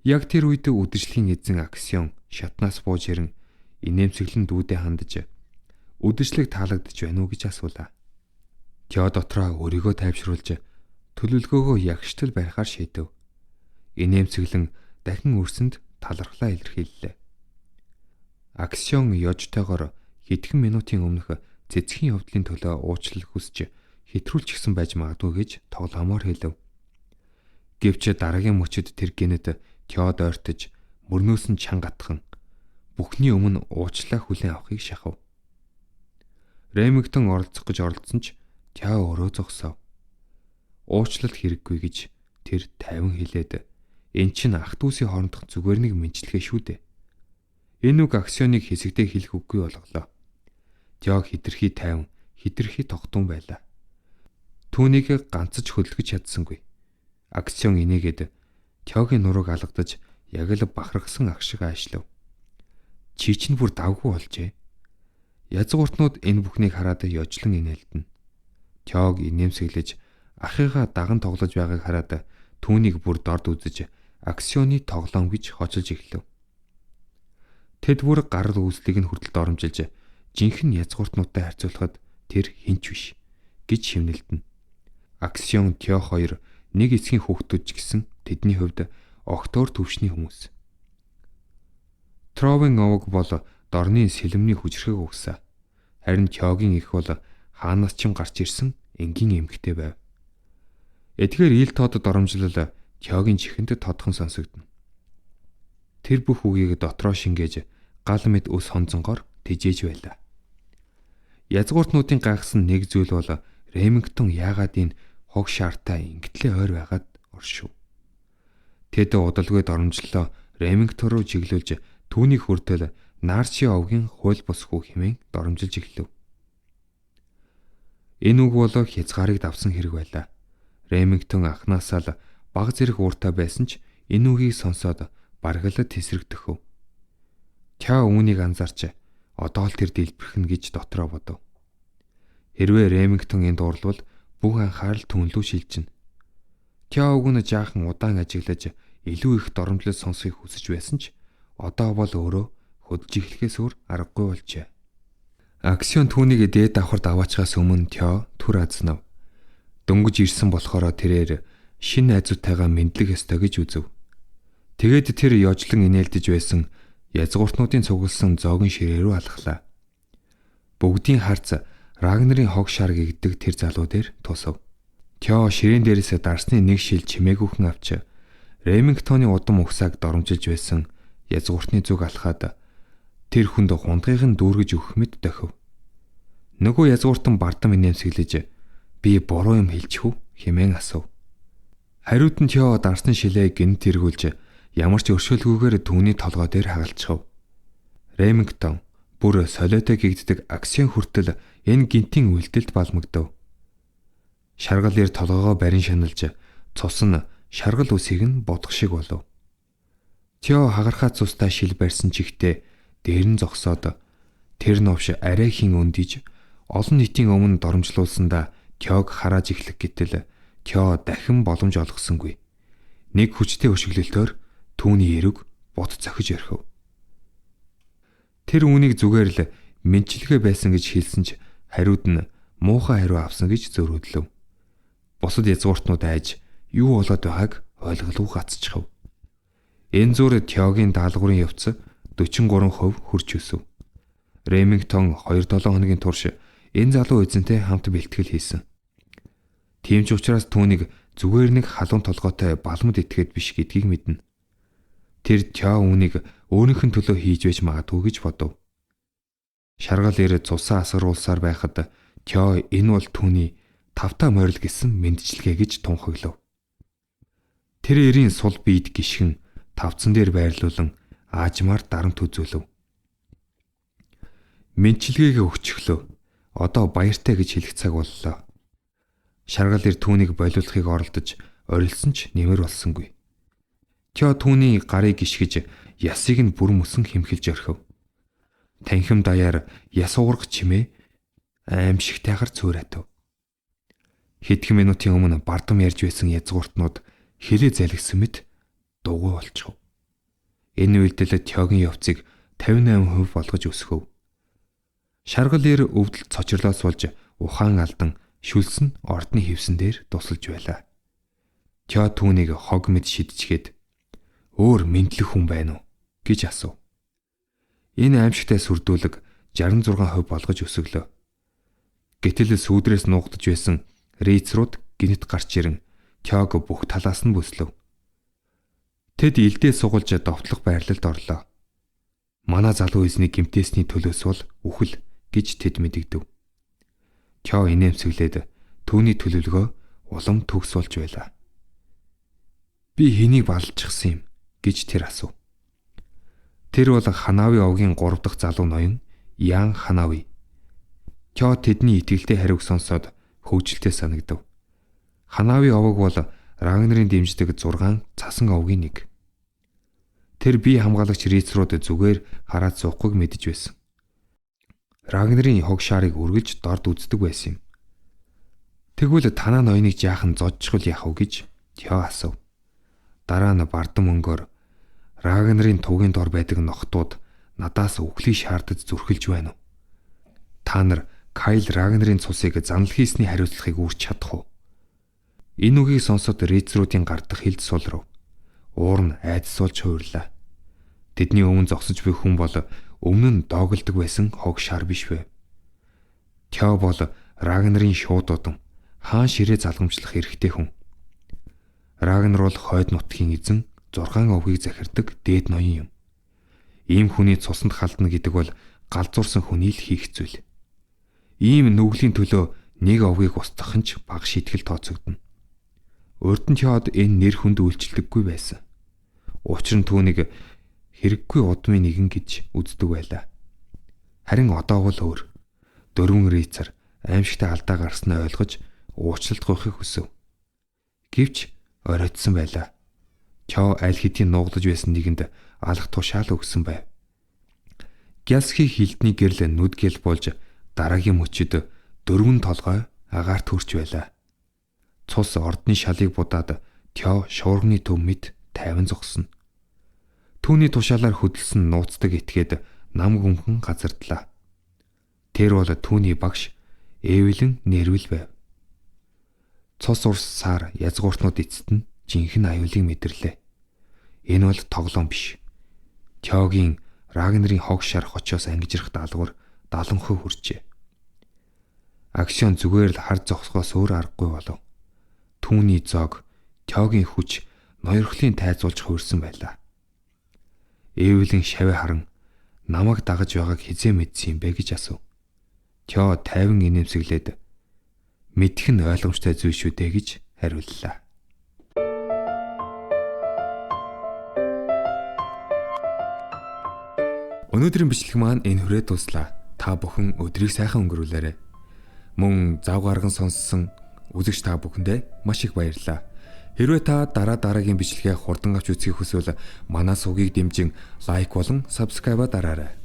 Яг тэр үед үдшилхийн эзэн Аксион шатнаас бууж ирэн инээмсэглэн дүүдээ хандаж Үдэшлэг таалагдж байна уу гэж асуулаа. Тео дотроо өөрийгөө тайвшруулж төлөвлөгөөгөө ягштал барихаар шийдэв. Инээмсэглэн дахин өрсөнд талархлаа илэрхийллээ. Аксион ёжтойгоор хэдхэн минутын өмнөх цэцгийн явдлын төлөө уучлал хүсч хэтрүүлчихсэн байж магадгүй гэж тоглоомоор хэлв. Гэвч дараагийн мөчөд тэр гинэд Теод ойртож мөрнөөс нь чангатхан бүхний өмнө уучлаа хүлээн авахыг шахав. Ремингтон оролцох гэж оролдсон ч Тео өөрөө зогсов. Уучлалт хэрэггүй гэж тэр тайван хэлээд эн чинь ах дүүсийн хоорондох зүгээр нэг мэдлэгээ шүү дээ. Энэ үг Аксионыг хэсэгдээ хэлэх үггүй болголоо. Тео хитрхи тайван, хитрхи тогтун байлаа. Түүнийг ганцж хөдөлгөж чадсангүй. Аксион инээгээд Теогийн нурууг алгадаж яг л бахархсан ах шиг аашлав. Чи чинь бүр давгүй болжээ. Язгууртнууд энэ бүхнийг хараад ёжлон инээлдэнэ. Теог инээмсэглэж ахыгаа даган тоглож байгааг хараад түүнийг бүр дорд үзэж Аксионы тоглоом гэж хочилж эхлэв. Тэд бүр гарал үүслийг нь хүртэл доромжилж жинхэнэ язгууртнуудтай харьцуулахад тэр хинч биш гэж шивнэлдэнэ. Аксион Тео хоёр нэг эцгийн хүүхдүүд ч гэсэн тэдний хувьд огтоор төвшний хүмүүс. Тровын овог бол дорны сэлэмний хүчрхэг угсаа. Харин Теогийн их бол хаанаас ч гарч ирсэн энгийн эмэгтэй байв. Эдгээр ил тод доромжлол Теогийн чихэнд тодхон сонсогдно. Тэр бүх үгийг дотроо шингээж гал мэд ус хонзонгоор тэжээж байлаа. Язгууртнуудын гайхсан нэг зүйл бол Ремингтон яагаад энэ хог шаартай ингэтлээ ойр байгаад оршив. Тэд удалгүй доромжлоо Ремингтон руу чиглүүлж түүний хүртэл Нарси овгийн хууль бус хүү хэмээн доромжилж эхлэв. Энэ үг бол хязгаарыг давсан хэрэг байлаа. Ремингтон анхнаасаа л баг зэрэг ууртай байсан ч энэ үгийг сонсоод баргалд тесрэгдэхв. Тео үүнийг анзаарч одоо л тэр дэлбэрхэн гэж дотроо бодов. Хэрвээ Ремингтон энд дуурлвал бүх анхаарал түүнлүү шилжинэ. Тео үг нь жаахан удаан ажиглаж илүү их доромжлол сонсохыг хүсэж байсан ч одоо бол өөрөө хөдөлж эхлэхээс өөр аргагүй болжээ. Аксион түүнийг дээд давхарт аваачхаас өмнө Тео түр азнав. Дөнгөж ирсэн болохоор тэрээр шинэ найзуудтайгаа мэдлэг ёстой гэж үзв. Тэгээд тэр ёжлон инээлдэж байсан язгууртнуудын цугласан зоогийн ширээ рүү алхлаа. Бүгдийн харц Рагнарын хог шар гэгдэг тэр залуу дээр тусав. Тео ширээн дээрээс дарсны нэг шил чимээгүйхэн авч Ремингтоны удам угсааг доромжилж байсан язгууртны зүг алхаад тэр хүнд хундгыг нь дүүргэж өгөх мэт дохив. Нөгөө язгууртан бардам инээмсэглэж би буруу юм хэлчих үү хэмээн асуув. Хариуд нь Тео дарсны шилээ гэнэт тэргүүлж ямар ч өршөөлгүйгээр түүний толгой дээр хагалчихв. Ремингтон бүр солиотой гэгддэг Аксион хүртэл энэ гинтийн үйлдэлд балмагдав. Шаргал ир толгоогоо барин шаналж цус нь шаргал үсийг нь бодох шиг болов. Тео хагархаа цустай шил барьсан чихтэй дээр нь зогсоод тэр новш арай хин өндиж олон нийтийн өмнө доромжлуулсандаа Теог харааж эхлэх гэтэл Тео дахин боломж олгосонгүй. Нэг хүчтэй өшөглөлтөөр түүний эрэг бут цохиж орхив. Тэр үүнийг зүгээр л мэнчилгээ байсан гэж хэлсэн ч хариуд нь муухай хариу авсан гэж зөрүүдлөв. Бусад язгууртнууд айж юу болоод байгааг ойлголоо гацчихв. Энэ зүгээр Теогийн даалгаврын явц 43% хүрч өсөв. Ремингтон 2-7 хоногийн турш энэ залуу эзэнтэй хамт бэлтгэл хийсэн. Тийм ч учраас түүнийг зүгээр нэг халуун толгойтой балмад этгээд биш гэдгийг мэднэ. Тэр Тео үүнийг өөрийнх нь төлөө хийж байж магадгүй гэж бодов. Шаргал ир цусаа асгаруулсаар байхад Тео энэ бол түүний тавтаа морил гэсэн мэндчилгээ гэж тунхаглав. Тэр эрийн сул биед гიშгэн тавцан дээр байрлуулан аажмаар дарамт үзүүлв. Мэндчилгээгээ өгчихлөө. Одоо баяртай гэж хэлэх цаг боллоо. Шаргал ир түүнийг болиулахыг оролдож орилсон ч нэмэр болсонгүй. Тео түүний гарыг гიშгэж ясыг нь бүр мөсөн хэмхэлж орхив. Танхим даяар яс уурах чимээ аимшигтайгаар цөөрэтв. Хэдхэн минутын өмнө бардам ярьж байсан язгууртнууд хилээ залгсан мэт дугуй болчихов. Энэ үйлдэл Теогийн явцыг 58% болгож өсгөв. Шаргал ир өвдөлт цочрлоос болж ухаан алдан шүлсэн ордны хевсэн дээр тусалж байлаа. Тё түүнийг хог мэд шидчихээд өөр мэдлэг хүн байна уу гэж асуув. Энэ аимшигтай сүрдүүлэг 66% болгож өсөглөө. Гэтэл сүүдрээс нуугдж байсан рейцрууд гинт гарч ирэн Тёг бүх талаас нь бүслөв. Тэд илдээ сугалж довтлох байрлалд орлоо. Манай залуу эзний гимтээсний төлөөс бол үхэл гэж тэд мэдэгдэв. Тё инээмсэглээд түүний төлөвлөгөө улам төгс болж байлаа. Би хэнийг балалчихсан юм гэж тэр асуув. Тэр бол Ханави овгийн 3 дахь залуу ноён Ян Ханави. Тё тэдний итгэлтэй хариуг сонсоод хөвгөлтэй санагдав. Ханави овог бол Рагнарын дэмждэг 6 цасан овгийн нэг. Тэр бие хамгаалагч рицрууд зүгээр хараад суухгүй мэдэж байсан. Рагнарын хог шаарыг үргэлж дорд үздэг байсан юм. Тэгвэл танаа ноёныг жаахан зодчихвол яах вэ гэж Тё асуув. Дараа нь бардам мөнгөөр Рагнарын тугийн дор байдаг нохтууд надаас үхлийг шаардаж зүрхэлж байна уу? Та нар Кайл Рагнарын цусыг занал хийсний хариуцлагыг үрж чадах уу? Энэ үгийг сонсоод рейцруудын гардах хилд сулрав. Уур нь айдсуулж хуурлаа. Тэдний өмнө зогсож буй хүн бол өмнө нь доогддог байсан хог шар биш вэ? Тё бол Рагнарын шууд удам хаан ширээ залгамжлах эрхтэй хүн. Рагнар бол хойд нутгийн эзэн 6 овгийг захирдаг дээд ноён юм. Ийм хүний цуснд халдна гэдэг бол галзуурсан хүний л хийх зүйл. Ийм нүглийн төлөө нэг овгийг устгах нь ч бага шийтгэл тооцогдно. Урд нь Тёд энэ нэр хүнд үйлчлдэггүй байсан. Учир нь түүнийг хэрэггүй удмын нэгэн гэж үздэг байлаа. Харин одоо бол өөр. 4 рейцар аимшигтай алдаа гарснаа ойлгож уучлалт гуйхыг хүсв. Гэвч оройтсон байлаа. Тё аль хэдийн нуугдаж байсан нэгэнд алах тушаал өгсөн байв. Гялсхи хилдний гэрэл нүдгэл болж дараагийн мөчөд 4 толгой агаарт хүрч байлаа. Цус ордны шалыг будаад Тё шуурганы төв мэд тайван зогсно. Түүний тушаалаар хөдөлсөн нууцдаг этгээд нам гүнхэн газардлаа. Тэр бол түүний багш Эвелин нэрвэл байв. Цус урс сар язгууртнууд эцэст нь жинхэнэ аюулыг мэдэрлээ. Энэ бол тоглоом биш. Тёгийн Рагнарын хог шар хочоос ангижрах даалгавар 70% хүрчээ. Акшн зүгээр л хар зогсохоос өөр аргагүй болов. Түүний зоог Тёгийн хүч ноёрхлын тайзуулж хуурсан байлаа. Эвелин шавь харан намайг дагаж байгааг хизээ мэдсэн юм бэ гэж асуув. Тё тайван инээмсэглээд мэдэх нь ойлгомжтой зүйл шүү дээ гэж хариуллаа. Өнөөдрийн бичлэг маань энэ хүрээ дуслаа. Та бүхэн өдрийг сайхан өнгөрүүлээрэй. Мөн зав гарган сонссон үзэгч та бүхэндээ маш их баярлалаа. Хэрвээ та дараагийн бичлэгээ хурдан авч үзхийг хүсвэл манай сувгийг дэмжин лайк болон subscribe дараарай.